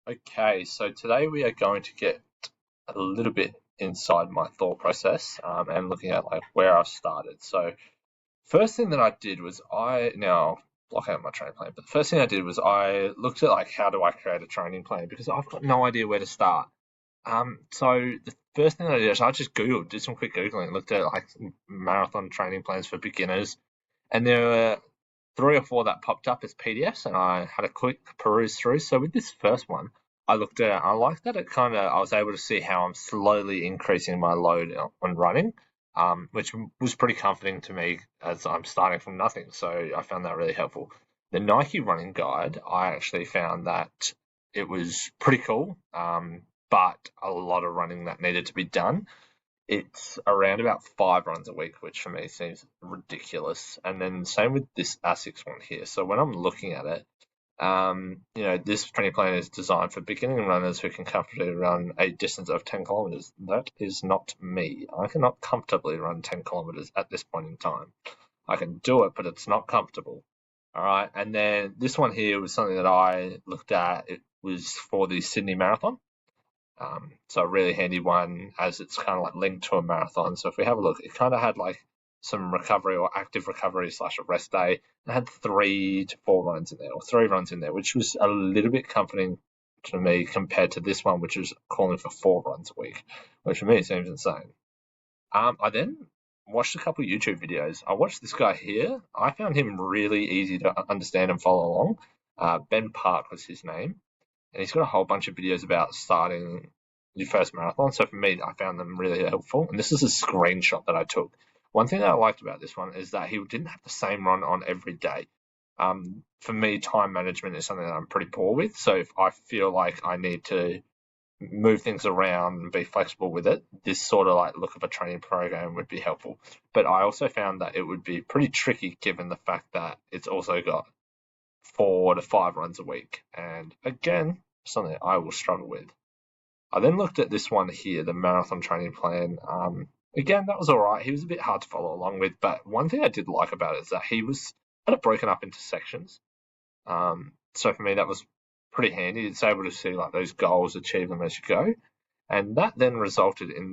Okay, so today we are going to get a little bit inside my thought process and looking at like where I've started. So first thing that I did was now block out my training plan, but the first thing I did was I looked at like how do I create a training plan because I've got no idea where to start. So the first thing I did is I just Googled, did some quick Googling, looked at like marathon training plans for beginners, and there were three or four that popped up as PDFs, and I had a quick peruse through. So with this first one, I looked at it. I liked that I was able to see how I'm slowly increasing my load on running, which was pretty comforting to me as I'm starting from nothing. So I found that really helpful. The Nike running guide, I actually found that it was pretty cool, but a lot of running that needed to be done. It's around about 5 runs a week, which for me seems ridiculous. And then same with this ASICS one here. So when I'm looking at it, this training plan is designed for beginning runners who can comfortably run a distance of 10 kilometers. That is not me. I cannot comfortably run 10 kilometers at this point in time. I can do it, but it's not comfortable. All right. And then this one here was something that I looked at. It was for the Sydney Marathon. So a really handy one as it's kind of like linked to a marathon. So if we have a look, it kind of had like some recovery or active recovery slash a rest day. It had 3 to 4 runs in there or 3 runs in there, which was a little bit comforting to me compared to this one, which is calling for 4 runs a week, which for me seems insane. I then watched a couple of YouTube videos. I watched this guy here. I found him really easy to understand and follow along. Ben Park was his name, and he's got a whole bunch of videos about starting your first marathon. So for me, I found them really helpful. And this is a screenshot that I took. One thing that I liked about this one is that he didn't have the same run on every day. For me, time management is something that I'm pretty poor with. So if I feel like I need to move things around and be flexible with it, this sort of like look of a training program would be helpful. But I also found that it would be pretty tricky given the fact that it's also got 4 to 5 runs a week. And again, something I will struggle with. I then looked at this one here, the marathon training plan. Again, that was all right. He was a bit hard to follow along with, but one thing I did like about it is that he was kind of broken up into sections. So for me, that was pretty handy. It's able to see like those goals, achieve them as you go, and that then resulted in